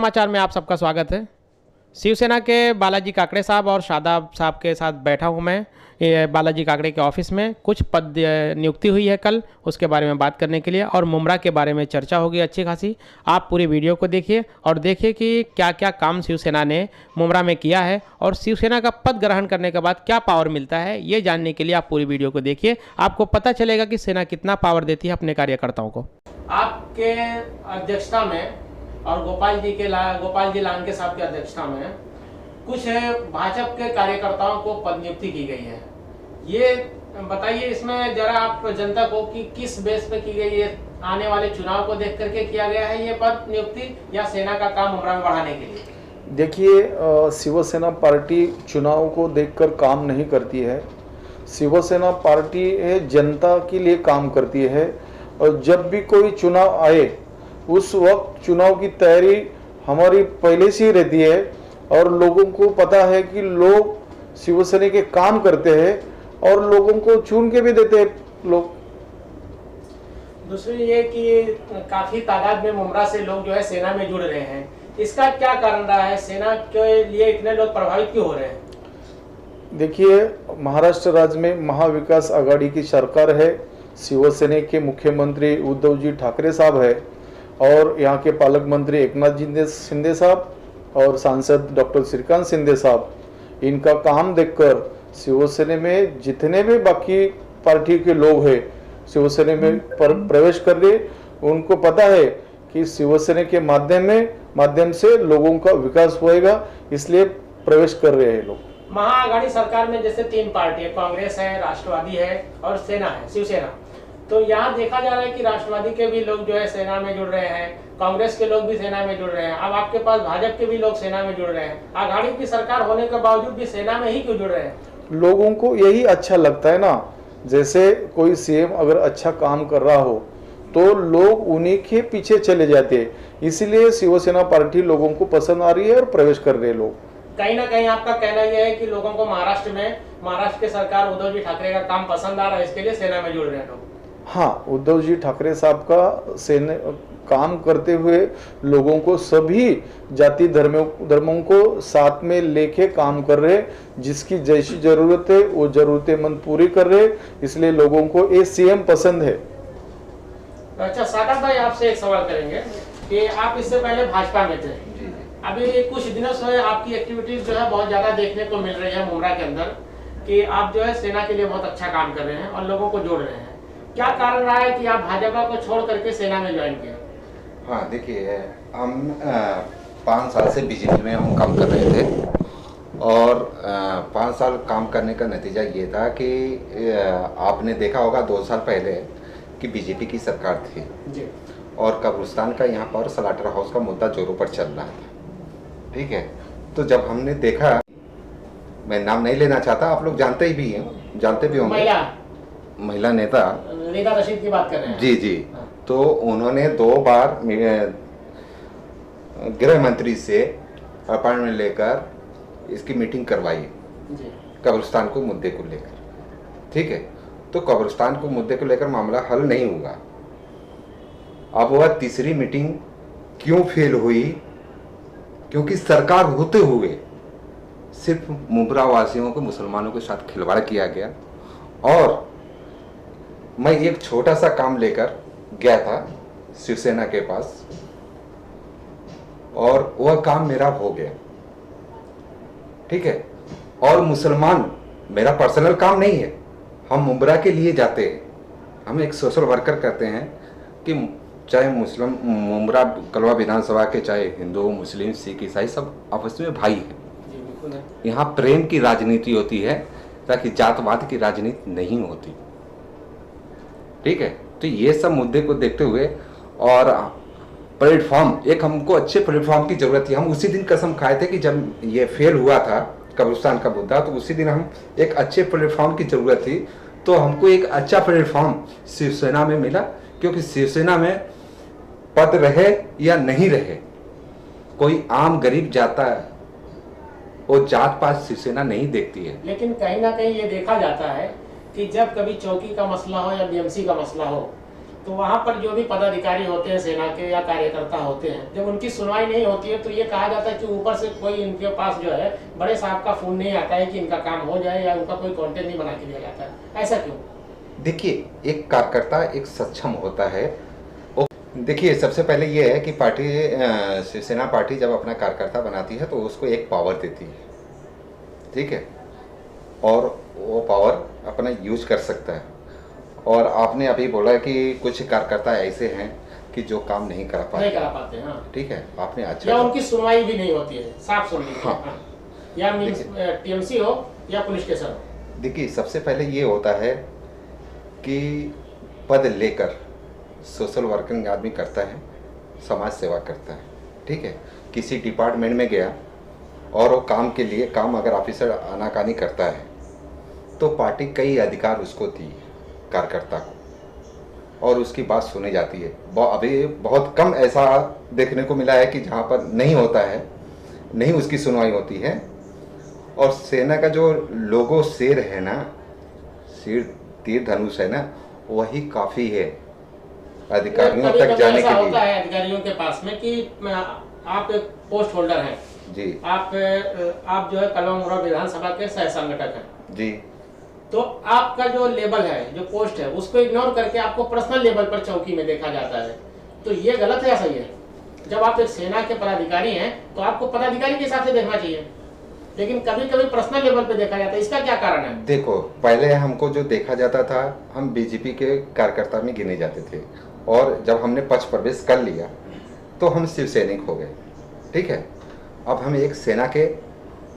समाचार में आप सबका स्वागत है। शिवसेना के बालाजी काकड़े साहब और शादाब साहब के साथ बैठा हूं मैं ये बालाजी काकड़े के ऑफिस में। कुछ पद नियुक्ति हुई है कल, उसके बारे में बात करने के लिए और मुमरा के बारे में चर्चा होगी अच्छी खासी। आप पूरी वीडियो को देखिए और देखिए कि क्या क्या काम शिवसेना ने मुमरा में किया है और शिवसेना का पद ग्रहण करने के बाद क्या पावर मिलता है, ये जानने के लिए आप पूरी वीडियो को देखिए। आपको पता चलेगा कि सेना कितना पावर देती है अपने कार्यकर्ताओं को। आपके अध्यक्षता में और गोपाल जी लांके साहब की अध्यक्षता में कुछ भाजपा के कार्यकर्ताओं को पद नियुक्ति की गई है। ये बताइए इसमें जरा आप जनता को कि किस बेस पे की गई है, आने वाले चुनाव को देख करके किया गया है ये पद नियुक्ति या सेना का काम मुमरा में बढ़ाने के लिए? देखिए, शिवसेना पार्टी चुनाव को देखकर काम नहीं करती है। शिवसेना पार्टी जनता के लिए काम करती है और जब भी कोई चुनाव आए उस वक्त चुनाव की तैयारी हमारी पहले से ही रहती है और लोगों को पता है कि लोग शिवसेना के काम करते हैं और लोगों को चुन के भी देते हैं लोग। दूसरी ये कि काफी तादाद में मुमरा से लोग जो है सेना में जुड़ रहे हैं, इसका क्या कारण रहा है? सेना के लिए इतने लोग प्रभावित क्यों हो रहे हैं? देखिए, महाराष्ट्र राज्य में महाविकास आघाड़ी की सरकार है, शिवसेना के मुख्यमंत्री उद्धव जी ठाकरे साहब है और यहाँ के पालक मंत्री एकनाथ जी शिंदे साहब और सांसद डॉक्टर श्रीकांत शिंदे साहब, इनका काम देखकर शिवसेना में जितने भी बाकी पार्टी के लोग हैं शिवसेना में प्रवेश कर रहे। उनको पता है कि शिवसेना के माध्यम से लोगों का विकास होएगा, इसलिए प्रवेश कर रहे हैं लोग। महाआघाड़ी सरकार में जैसे 3 पार्टी है, कांग्रेस है, राष्ट्रवादी है और सेना है, शिवसेना। तो यहाँ देखा जा रहा है कि राष्ट्रवादी के भी लोग जो है सेना में जुड़ रहे हैं, कांग्रेस के लोग भी सेना में जुड़ रहे हैं, अब आपके पास भाजपा के भी लोग सेना में जुड़ रहे हैं। आघाड़ी की सरकार होने के बावजूद भी सेना में ही क्यों जुड़ रहे हैं? लोगों को यही अच्छा लगता है ना। जैसे कोई सीएम अगर अच्छा काम कर रहा हो तो लोग उन्हीं के पीछे चले जाते हैं, इसीलिए शिवसेना पार्टी लोगों को पसंद आ रही है और प्रवेश कर रहे हैं लोग। कहीं ना कहीं आपका कहना यह है कि लोगों को महाराष्ट्र की सरकार उद्धव जी ठाकरे का काम पसंद आ रहा है, इसके लिए सेना में जुड़ रहे हैं लोग। हाँ, उद्धव जी ठाकरे साहब का सेना काम करते हुए लोगों को सभी जाति धर्मों को साथ में लेके काम कर रहे, जिसकी जैसी जरूरत है वो जरूरतेमंद पूरी कर रहे, इसलिए लोगों को ये सीएम पसंद है। अच्छा सादा भाई, आपसे एक सवाल करेंगे कि आप इससे पहले भाजपा में थे, अभी कुछ दिनों से आपकी एक्टिविटीज जो है बहुत ज्यादा देखने को मिल रही है मुमरा के अंदर कि आप जो है सेना के लिए बहुत अच्छा काम कर रहे हैं और लोगों को जोड़ रहे हैं। क्या कारण रहा है कि आप भाजपा को छोड़ करके सेना में ज्वाइन किया? हाँ, देखिए, हम 5 साल से बीजेपी में हम काम कर रहे थे और 5 साल काम करने का नतीजा ये था कि आपने देखा होगा 2 साल पहले कि बीजेपी की सरकार थी जी। और कब्रिस्तान का यहाँ पर स्लाटर हाउस का मुद्दा जोरों पर चल रहा था, ठीक है। तो जब हमने देखा, मैं नाम नहीं लेना चाहता, आप लोग जानते भी होंगे, महिला नेता रशीद की बात कर रहे हैं जी। तो उन्होंने 2 बार गृह मंत्री से अपॉइंटमेंट लेकर इसकी मीटिंग करवाई कब्रिस्तान को मुद्दे को लेकर, ठीक है। तो कब्रिस्तान को मुद्दे को लेकर मामला हल नहीं हुआ। अब वह तीसरी मीटिंग क्यों फेल हुई? क्योंकि सरकार होते हुए सिर्फ मुमरा वासियों को, मुसलमानों के साथ खिलवाड़ किया गया। और मैं एक छोटा सा काम लेकर गया था शिवसेना के पास और वह काम मेरा हो गया, ठीक है। और मुसलमान मेरा पर्सनल काम नहीं है, हम मुमरा के लिए जाते हैं, हम एक सोशल वर्कर करते हैं कि चाहे मुस्लिम मुमरा कलवा विधानसभा के, चाहे हिंदू, मुस्लिम, सिख, ईसाई सब आपस में भाई हैं। यहाँ प्रेम की राजनीति होती है, ताकि जातवाद की राजनीति नहीं होती, ठीक है। तो ये सब मुद्दे को देखते हुए और प्लेटफॉर्म, एक हमको अच्छे प्लेटफॉर्म की जरूरत थी। हम उसी दिन कसम खाए थे कि जब ये फेल हुआ था कब्रिस्तान का मुद्दा, तो उसी दिन हम एक अच्छे प्लेटफॉर्म की जरूरत थी। तो हमको एक अच्छा प्लेटफॉर्म शिवसेना में मिला, क्योंकि शिवसेना में पद रहे या नहीं रहे, कोई आम गरीब जाता है, वो जात पात शिवसेना नहीं देखती है। लेकिन कहीं ना कहीं ये देखा जाता है कि जब कभी चौकी का मसला हो या बीएमसी का मसला हो तो वहाँ पर जो भी पदाधिकारी होते हैं सेना के या कार्यकर्ता होते हैं, जब उनकी सुनवाई नहीं होती है तो ये कहा जाता है कि ऊपर से कोई इनके पास जो है बड़े साहब का फोन नहीं आता है कि इनका काम हो जाए, या उनका कोई कॉन्टेक्ट नहीं बना के दिया जाता है। ऐसा क्यों? देखिए, एक कार्यकर्ता एक सक्षम होता है। देखिए, सबसे पहले ये है कि पार्टी शिवसेना पार्टी जब अपना कार्यकर्ता बनाती है तो उसको एक पावर देती है, ठीक है, और वो पावर अपना यूज कर सकता है। और आपने अभी बोला कि कुछ कार्यकर्ता ऐसे हैं कि जो काम नहीं करा पाते, हाँ। ठीक है, आपने अच्छा, या उनकी सुनवाई भी नहीं होती है, साफ सुन लीजिए। हाँ। हाँ। या मीन्स टीएमसी हो या पुलिस स्टेशन हो। देखिए, सबसे पहले ये होता है कि पद लेकर सोशल वर्किंग आदमी करता है, समाज सेवा करता है, ठीक है, किसी डिपार्टमेंट में गया और वो काम के लिए अगर ऑफिसर आनाकानी करता है तो पार्टी कई अधिकार उसको दी है कार्यकर्ता को, और उसकी बात सुनी जाती है। अभी बहुत कम ऐसा देखने को मिला है कि जहाँ पर नहीं होता है, नहीं उसकी सुनवाई होती है। और सेना का जो लोगो शेर है ना, शेर तीर धनुष है ना, वही काफ़ी है अधिकारियों तक जाने के लिए। होता है अधिकारियों के पास में कि आप एक पोस्ट होल्डर हैं जी, आप जो है कलवा मुर्रा विधानसभा के सह संगठक हैं जी, तो आपका जो लेवल है, जो पोस्ट है, उसको इग्नोर करके आपको पर्सनल लेवल पर चौकी में देखा जाता है, तो ये गलत है या सही है? जब आप एक सेना के पदाधिकारी हैं तो आपको पदाधिकारी के हिसाब से देखना चाहिए, लेकिन कभी कभी पर्सनल लेवल पे देखा जाता है। इसका क्या कारण है? देखो, पहले हमको जो देखा जाता था, हम बीजेपी के कार्यकर्ता में गिने जाते थे, और जब हमने पक्ष प्रवेश कर लिया तो हम शिव सैनिक हो गए, ठीक है। अब हम एक सेना के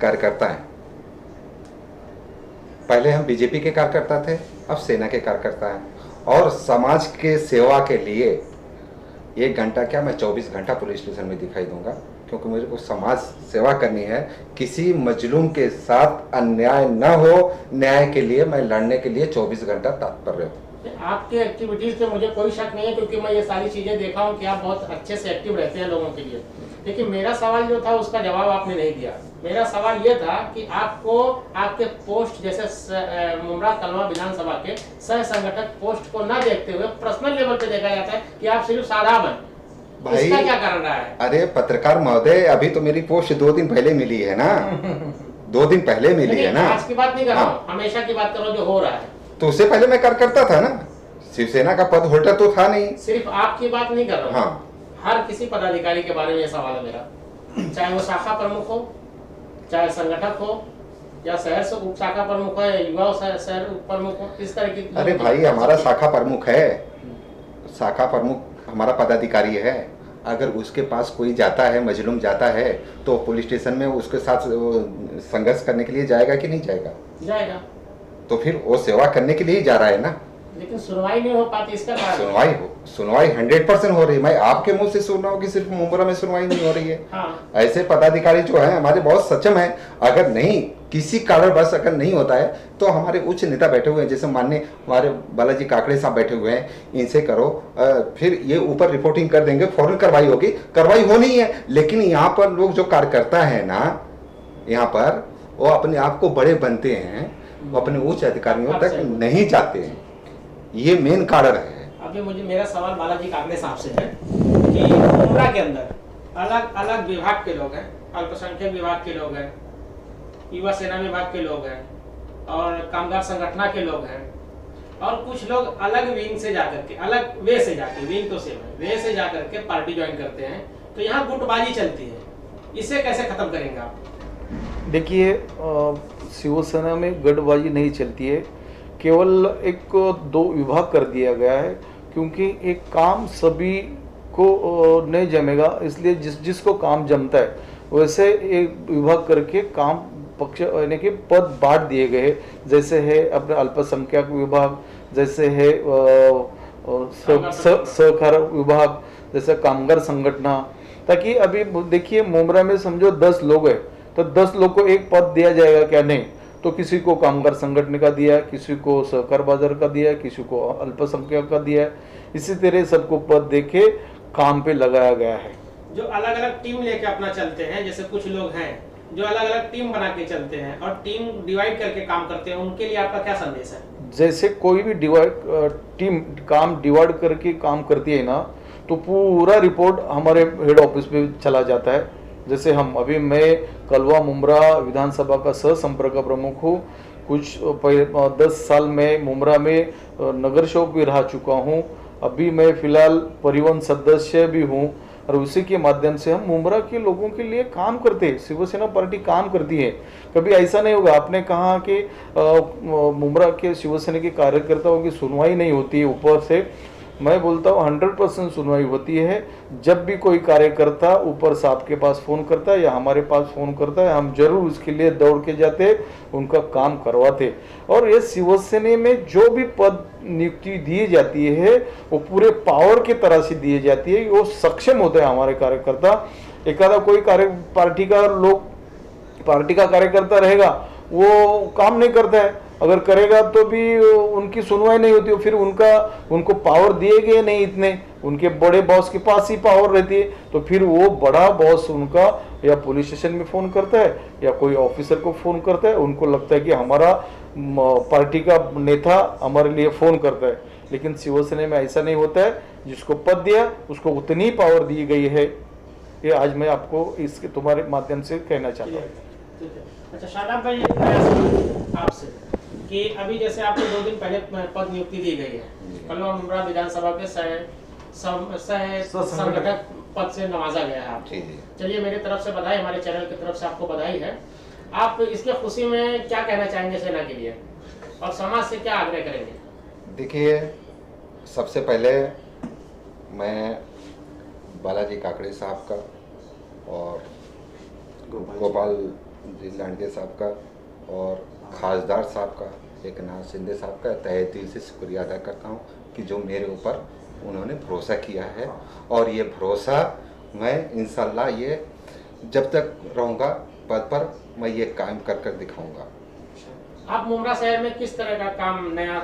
कार्यकर्ता हैं। पहले हम बीजेपी के कार्यकर्ता थे, अब सेना के कार्यकर्ता हैं। और समाज के सेवा के लिए 1 घंटा क्या, मैं 24 घंटा पुलिस स्टेशन में दिखाई दूंगा, क्योंकि मुझे को समाज सेवा करनी है। किसी मजलूम के साथ अन्याय न हो, न्याय के लिए मैं लड़ने के लिए 24 घंटा तत्पर हूँ। आपके एक्टिविटीज पे मुझे कोई शक नहीं है, क्योंकि मैं ये सारी चीजें देखा हूँ कि आप बहुत अच्छे से एक्टिव रहते हैं लोगों के लिए। लेकिन मेरा सवाल जो था उसका जवाब आपने नहीं दिया। मेरा सवाल ये था कि आपको आपके पोस्ट जैसे मुमरा कलवा विधानसभा के सह संगठक पोस्ट को न देखते हुए पर्सनल लेवल पे देखा जाता है कि आप सिर्फ साधारण हैं। भाई, इसका क्या कारण रहा है? अरे पत्रकार महोदय, अभी तो मेरी पोस्ट 2 दिन पहले मिली है ना 2 दिन पहले मिली है ना। आज की बात नहीं कर रहा हूँ, हाँ। हमेशा की बात करो जो हो रहा है। तो उससे पहले मैं कार्यकर्ता था ना, शिवसेना का पद होल्डर तो था नहीं। सिर्फ आपकी बात नहीं कर रहा हूँ, हाँ, हर किसी पदाधिकारी के बारे में ये सवाल है मेरा, चाहे वो शाखा प्रमुख हो, चाहे संगठक हो, या शहर से उप शाखा प्रमुख हो, या युवा शहर उप प्रमुख हो, इस तरह की। अरे भाई, हमारा शाखा प्रमुख है, शाखा प्रमुख हमारा पदाधिकारी है। अगर उसके पास कोई जाता है, मजलूम जाता है, तो पुलिस स्टेशन में उसके साथ संघर्ष करने के लिए जाएगा कि नहीं जाएगा? जाएगा। तो फिर वो सेवा करने के लिए ही जा रहा है ना। लेकिन सुनवाई नहीं हो पाती, इसका कारण सुनवाई 100% हो रही है। मैं आपके मुंह से सुन रहा हूँ कि सिर्फ मुंबरा में सुनवाई नहीं हो रही है। हाँ। ऐसे पदाधिकारी जो है हमारे बहुत सक्षम है। अगर नहीं, किसी कारणवश अगर नहीं होता है तो हमारे उच्च नेता बैठे हुए हैं, जैसे माननीय हमारे बालाजी काकड़े साहब बैठे हुए हैं, इनसे करो, फिर ये ऊपर रिपोर्टिंग कर देंगे, फौरन कार्रवाई होगी। कार्रवाई होनी है, लेकिन यहाँ पर लोग जो कार्यकर्ता है ना, यहाँ पर वो अपने आप को बड़े बनते हैं, वो अपने उच्च अधिकारियों तक नहीं जाते हैं। ये मेन कारण है। अभी मुझे मेरा सवाल बालाजी काकड़े साहब से है कि मुमरा के अंदर अलग अलग विभाग के लोग हैं, अल्पसंख्यक विभाग के लोग हैं, युवा सेना विभाग के लोग हैं, और कामगार संगठन के लोग हैं, और कुछ लोग अलग विंग से जाकर के, अलग वे से जाकर, विंग तो सेम है, वे से जाकर के पार्टी ज्वाइन करते हैं। तो यहाँ गुटबाजी चलती है, इसे कैसे खत्म करेंगे आप? देखिए, शिवसेना में गठबाजी नहीं चलती है, केवल 1-2 विभाग कर दिया गया है, क्योंकि एक काम सभी को नहीं जमेगा, इसलिए जिसको काम जमता है वैसे एक विभाग करके काम पक्ष यानी कि पद बांट दिए गए। जैसे है अपने अल्पसंख्यक विभाग, जैसे है सहकार विभाग, जैसे कामगार संगठन, ताकि अभी देखिए मुमरा में समझो 10 लोग हैं तो 10 लोग को एक पद दिया जाएगा क्या? नहीं, तो किसी को कामगार संगठन का दिया, किसी को सहकार बाजार का दिया, किसी को अल्पसंख्यक का दिया, इसी तरह सबको पद देके काम पे लगाया गया है। जो अलग अलग टीम लेके अपना चलते हैं, जैसे कुछ लोग हैं जो अलग अलग टीम बना के चलते हैं और टीम डिवाइड करके काम करते हैं, उनके लिए आपका क्या संदेश है? जैसे कोई भी टीम काम डिवाइड करके काम करती है ना, तो पूरा रिपोर्ट हमारे हेड ऑफिस पे चला जाता है। जैसे मैं कलवा मुमरा विधानसभा का सह संपर्क प्रमुख हूँ। कुछ 10 साल में मुमरा में नगर सेवक भी रह चुका हूँ। अभी मैं फिलहाल परिवहन सदस्य भी हूँ और उसी के माध्यम से हम मुमरा के लोगों के लिए काम करते हैं। शिवसेना पार्टी काम करती है। कभी ऐसा नहीं होगा आपने कहा कि मुमरा के शिवसेना के कार्यकर्ताओं की सुनवाई नहीं होती है ऊपर से। मैं बोलता हूँ 100% सुनवाई होती है। जब भी कोई कार्यकर्ता ऊपर साहब के पास फ़ोन करता है या हमारे पास फ़ोन करता है, हम जरूर उसके लिए दौड़ के जाते, उनका काम करवाते। और ये शिवसेना में जो भी पद नियुक्ति दी जाती है वो पूरे पावर की तरह से दी जाती है। वो सक्षम होते हैं हमारे कार्यकर्ता। एक आधा कोई पार्टी का कार्यकर्ता रहेगा, वो काम नहीं करता है, अगर करेगा तो भी उनकी सुनवाई नहीं होती। फिर उनको पावर दिए गए नहीं इतने, उनके बड़े बॉस के पास ही पावर रहती है। तो फिर वो बड़ा बॉस उनका या पुलिस स्टेशन में फ़ोन करता है या कोई ऑफिसर को फ़ोन करता है। उनको लगता है कि हमारा पार्टी का नेता हमारे लिए फ़ोन करता है। लेकिन शिवसेना में ऐसा नहीं होता है। जिसको पद दिया उसको उतनी पावर दी गई है। ये आज मैं आपको इसके तुम्हारे माध्यम से कहना चाहता हूँ। अच्छा शादाब भाई, आपसे कि अभी जैसे आपको 2 दिन पहले पद नियुक्ति दी गई है, कलवा मुमरा विधानसभा के संगठक पद से नवाजा गया है आपको। चलिए मेरी तरफ से बधाई, हमारे चैनल की तरफ से आपको बधाई है। आप इसके खुशी में क्या कहना चाहेंगे सेना के लिए और समाज से क्या आग्रह करेंगे? देखिए, सबसे पहले मैं बालाजी काकड़े साहब का और गोपाल जी लांडगे साहब का और खासदार साहब का, एकनाथ शिंदे साहब का तहे दिल से शुक्रिया अदा करता हूँ कि जो मेरे ऊपर उन्होंने भरोसा किया है। और ये भरोसा मैं इंशाल्लाह ये जब तक रहूँगा पद पर मैं ये कायम कर दिखाऊंगा। आप मुमरा शहर में किस तरह का काम नया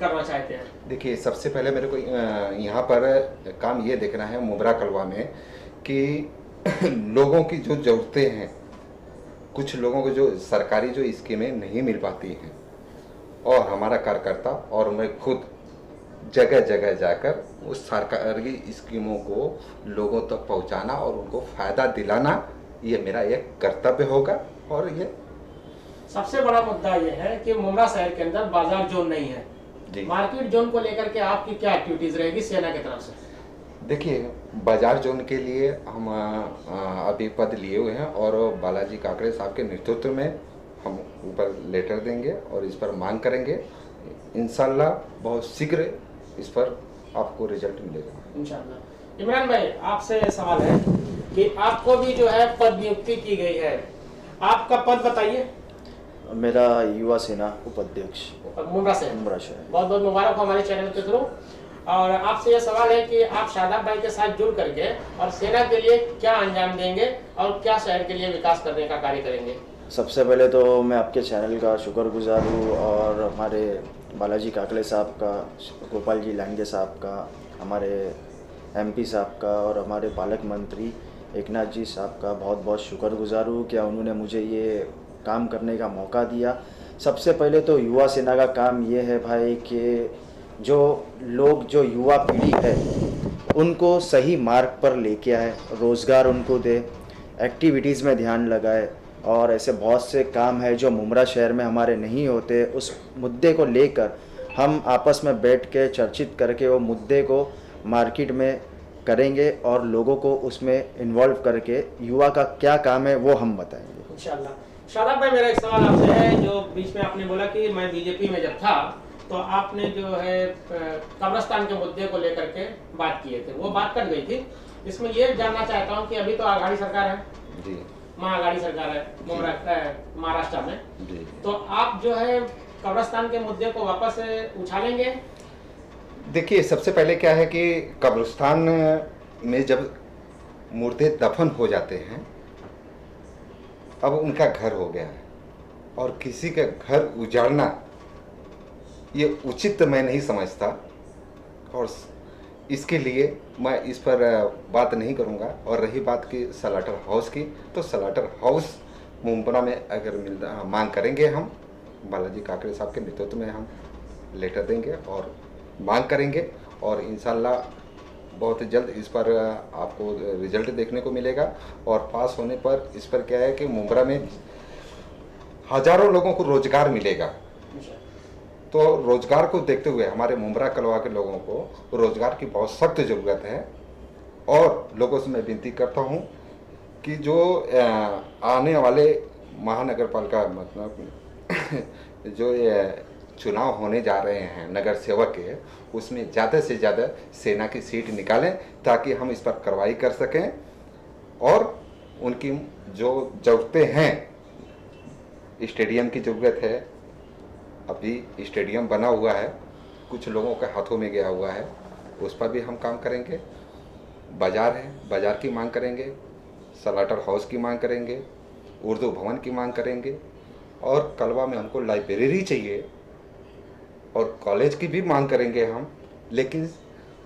करना चाहते हैं? देखिए, सबसे पहले मेरे को यहाँ पर काम ये देखना है मुमरा कलवा में कि लोगों की जो ज़रूरतें हैं, कुछ लोगों को जो सरकारी जो स्कीमें नहीं मिल पाती हैं, और हमारा कार्यकर्ता और मैं खुद जगह जगह जाकर उस सरकारी स्कीमों को लोगों तक पहुंचाना और उनको फ़ायदा दिलाना, ये मेरा एक कर्तव्य होगा। और ये सबसे बड़ा मुद्दा ये है कि मुमरा शहर के अंदर बाजार जोन नहीं है जी। मार्केट जोन को लेकर के आपकी क्या एक्टिविटीज़ रहेगी सेना की तरफ से? देखिए, बाजार जोन के लिए हम अभी पद लिए हुए हैं और बालाजी काकड़े साहब के नेतृत्व में हम ऊपर लेटर देंगे और इस पर मांग करेंगे। इंशाल्लाह बहुत शीघ्र इस पर आपको रिजल्ट मिलेगा इंशाल्लाह। इमरान भाई, आपसे सवाल है कि आपको भी जो है पद नियुक्ति की गई है, आपका पद बताइए। मेरा युवा सेना उपाध्यक्ष मुमरा से। बहुत बहुत मुबारक हो हमारे चैनल के थ्रू। और आपसे यह सवाल है कि आप शादाब भाई के साथ जुड़ करके और सेना के लिए क्या अंजाम देंगे और क्या शहर के लिए विकास करने का कार्य करेंगे? सबसे पहले तो मैं आपके चैनल का शुक्रगुजार हूँ और हमारे बालाजी काकड़े साहब का, गोपाल जी लांडगे साहब का, हमारे MP साहब का और हमारे पालक मंत्री एकनाथ जी साहब का बहुत बहुत शुक्रगुजार हूँ कि उन्होंने मुझे ये काम करने का मौका दिया। सबसे पहले तो युवा सेना का काम ये है भाई कि जो युवा पीढ़ी है उनको सही मार्ग पर लेके आए, रोज़गार उनको दे, एक्टिविटीज़ में ध्यान लगाए। और ऐसे बहुत से काम है जो मुमरा शहर में हमारे नहीं होते, उस मुद्दे को लेकर हम आपस में बैठ के चर्चित करके वो मुद्दे को मार्केट में करेंगे और लोगों को उसमें इन्वॉल्व करके युवा का क्या काम है वो हम बताएंगे इंशाल्लाह। शादाब भाई, मेरा एक सवाल आपसे है, जो बीच में आपने बोला कि मैं बीजेपी में जब था तो आपने जो है कब्रिस्तान के मुद्दे को लेकर के बात किए थे, वो बात कट गई थी। इसमें ये जानना चाहता हूँ कि अभी तो आघाड़ी सरकार है जी, महाआघाड़ी सरकार है महाराष्ट्र में जी। तो आप जो है कब्रिस्तान के मुद्दे को वापस उछालेंगे? देखिए, सबसे पहले क्या है कि कब्रिस्तान में जब मुर्दे दफन हो जाते हैं, अब उनका घर हो गया है और किसी का घर उजाड़ना ये उचित मैं नहीं समझता और इसके लिए मैं इस पर बात नहीं करूंगा। और रही बात की सलाटर हाउस की, तो सलाटर हाउस मुंब्रा में अगर मांग करेंगे, हम बालाजी काकड़े साहब के नेतृत्व में हम लेटर देंगे और मांग करेंगे, और इंशाल्लाह बहुत जल्द इस पर आपको रिजल्ट देखने को मिलेगा। और पास होने पर इस पर क्या है कि मुंब्रा में हजारों लोगों को रोजगार मिलेगा। तो रोजगार को देखते हुए हमारे मुंब्रा कलवा के लोगों को रोजगार की बहुत सख्त ज़रूरत है। और लोगों से मैं विनती करता हूं कि जो आने वाले महानगर पालिका मतलब जो ये चुनाव होने जा रहे हैं नगर सेवक के, उसमें ज़्यादा से ज़्यादा सेना की सीट निकालें ताकि हम इस पर कार्रवाई कर सकें। और उनकी जो ज़रूरतें हैं, स्टेडियम की ज़रूरत है, अभी स्टेडियम बना हुआ है, कुछ लोगों के हाथों में गया हुआ है, उस पर भी हम काम करेंगे। बाज़ार है, बाज़ार की मांग करेंगे, सलाटर हाउस की मांग करेंगे, उर्दू भवन की मांग करेंगे, और कलवा में हमको लाइब्रेरी चाहिए और कॉलेज की भी मांग करेंगे हम। लेकिन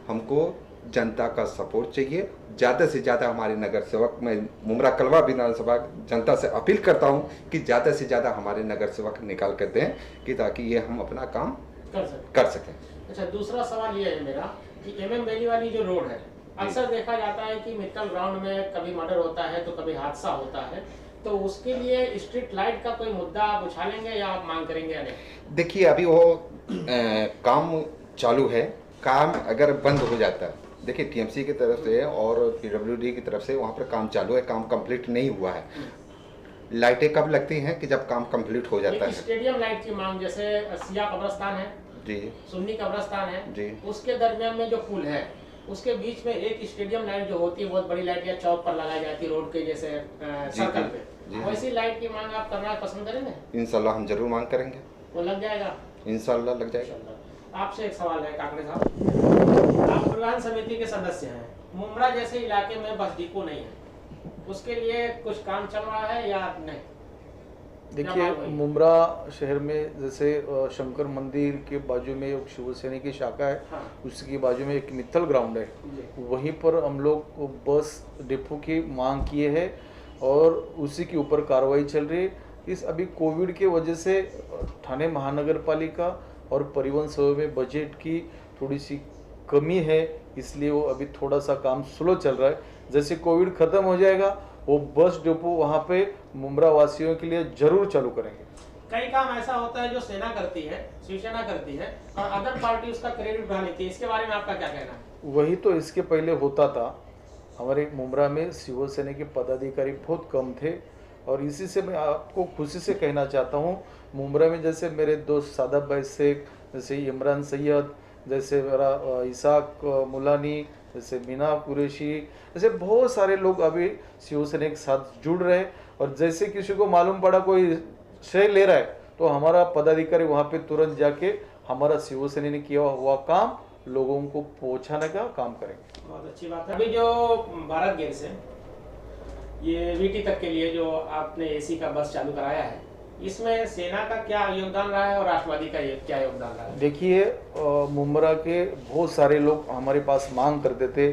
हमको जनता का सपोर्ट चाहिए, ज़्यादा से ज़्यादा हमारे नगर सेवक, मैं मुंब्रा कलवा विधानसभा जनता से अपील करता हूं कि ज़्यादा से ज़्यादा हमारे नगर सेवक निकाल कर दें कि ताकि ये हम अपना काम कर सकें। अच्छा, दूसरा सवाल ये है मेरा कि MM वैली वाली जो रोड है, अक्सर देखा जाता है कि मित्तल ग्राउंड में कभी मर्डर होता है तो कभी हादसा होता है, तो उसके लिए स्ट्रीट लाइट का कोई मुद्दा आप उछालेंगे या आप मांग करेंगे या नहीं? देखिए, अभी वो काम चालू है। काम अगर बंद हो जाता है, देखिए TMC की तरफ से और PWD की तरफ से वहाँ पर काम चालू है, काम कंप्लीट नहीं हुआ है। लाइटें कब लगती हैं कि जब काम कंप्लीट हो जाता है। स्टेडियम लाइट की मांग, जैसे सिया कब्रस्तान है जी, सुन्नी कब्रस्तान है जी, उसके दरमियान में जो पुल है उसके बीच में एक स्टेडियम लाइट जो होती है, बहुत बड़ी लाइट या चौक पर लगाई जाती है रोड के जैसे सर्कल पे, वैसी लाइट की मांग आप करना पसंद करेंगे? इंशाल्लाह हम जरूर मांग करेंगे। वो लग जाएगा? इंशाल्लाह लग जाएगा। आपसे एक सवाल है काकड़े साहब, आप परिवहन समिति के सदस्य हैं, मुंब्रा जैसे इलाके में बस डिपो नहीं है, उसके लिए कुछ काम चल रहा है या नहीं? देखिए, मुंब्रा शहर में जैसे शंकर मंदिर के बाजू में एक शिवसेना की शाखा है, हाँ। उसके बाजू में एक मित्तल ग्राउंड है, वहीं पर हम लोग बस डिपो की मांग किए हैं और उसी के ऊपर कार्रवाई चल रही है। इस अभी कोविड के वजह से ठाणे महानगर पालिका और परिवहन सेवा में बजट की थोड़ी सी कमी है, इसलिए वो अभी थोड़ा सा काम स्लो चल रहा है। जैसे कोविड ख़त्म हो जाएगा वो बस डिपो वहाँ पे मुंब्रा वासियों के लिए जरूर चालू करेंगे। कई काम ऐसा होता है जो सेना करती है, शिवसेना करती है और अदर पार्टी उसका क्रेडिट उठा लेती है, इसके बारे में आपका क्या कहना है? वही तो इसके पहले होता था। हमारे मुंब्रा में शिवसेना के पदाधिकारी बहुत कम थे और इसी से मैं आपको खुशी से कहना चाहता हूँ, मुंब्रा में जैसे मेरे दोस्त सादाब भाई शेख, जैसे इमरान सैयद, जैसे मेरा इसाक मुलानी, जैसे मीना कुरैशी, ऐसे बहुत सारे लोग अभी शिवसेना के साथ जुड़ रहे हैं। और जैसे किसी को मालूम पड़ा कोई श्रेय ले रहा है तो हमारा पदाधिकारी वहाँ पे तुरंत जाके हमारा शिवसेना ने किया हुआ काम लोगों को पहुँचाने का काम करेंगे। बहुत अच्छी बात है। अभी जो भारत गैस है, ये VT तक के लिए जो आपने AC का बस चालू कराया है, इसमें सेना का क्या योगदान रहा है और राष्ट्रवादी का क्या योगदान रहा है? देखिए, मुंब्रा के बहुत सारे लोग हमारे पास मांग करते थे,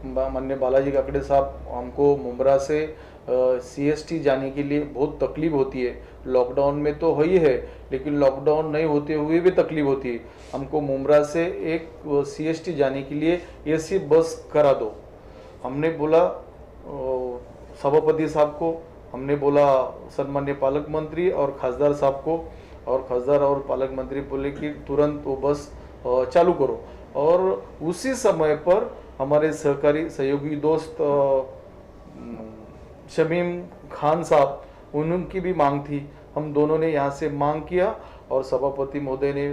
माननीय बालाजी काकड़े साहब, हमको मुंब्रा से CST जाने के लिए बहुत तकलीफ होती है। लॉकडाउन में तो ही है, लेकिन लॉकडाउन नहीं होते हुए भी तकलीफ होती है। हमको मुंब्रा से एक CST जाने के लिए AC बस करा दो। हमने बोला सभापति साहब को, हमने बोला सम्माननीय पालक मंत्री और खासदार साहब को, और खासदार और पालक मंत्री बोले कि तुरंत वो बस चालू करो। और उसी समय पर हमारे सहकारी सहयोगी दोस्त शमीम खान साहब, उनकी भी मांग थी, हम दोनों ने यहाँ से मांग किया और सभापति महोदय ने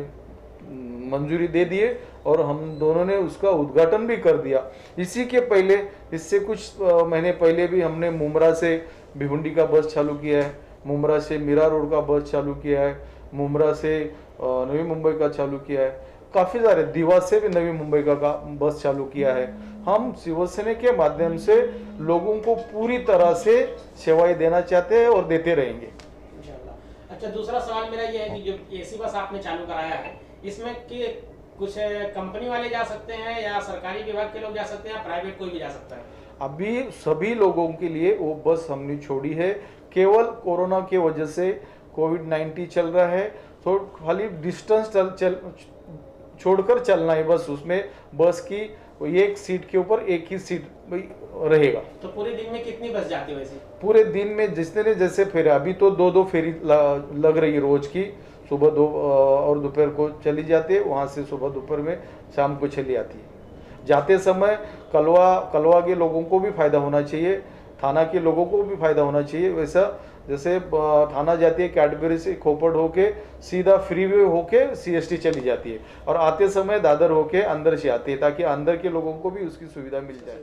मंजूरी दे दिए और हम दोनों ने उसका उद्घाटन भी कर दिया। इसी के पहले, इससे कुछ महीने पहले भी हमने मुंब्रा से भिवंडी का बस चालू किया है, मुंब्रा से मीरा रोड का बस चालू किया है, मुंब्रा से नवी मुंबई का चालू किया है, काफ़ी सारे दीवा से भी नवी मुंबई का बस चालू किया है। हम शिवसेना के माध्यम से लोगों को पूरी तरह से सेवाएं देना चाहते हैं और देते रहेंगे। अच्छा, दूसरा सवाल मेरा ये है कि जो AC बस आपने चालू कराया है, इसमें कि कुछ कंपनी वाले जा सकते हैं या सरकारी विभाग के लोग जा सकते हैं या प्राइवेट कोई भी जा सकता है? अभी सभी लोगों के लिए वो बस हमने छोड़ी है। केवल कोरोना की वजह से कोविड-19 चल रहा है, तो खाली डिस्टेंस छोड़कर चलना है बस। उसमें बस की एक सीट के ऊपर एक ही सीट रहेगा। तो पूरे दिन में कितनी बस जाती है वैसे? पूरे दिन में जिसने जैसे फेरे, अभी तो दो फेरी लग रही है रोज की, सुबह 2 और दोपहर को चली जाती है, वहाँ से सुबह दोपहर में शाम को चली आती है। जाते समय कलवा के लोगों को भी फायदा होना चाहिए, थाना के लोगों को भी फायदा होना चाहिए। वैसा जैसे थाना जाती है कैडबरी से खोपड़ होके सीधा फ्रीवे होके CST चली जाती है, और आते समय दादर होके अंदर से आती है, ताकि अंदर के लोगों को भी उसकी सुविधा मिल जाए।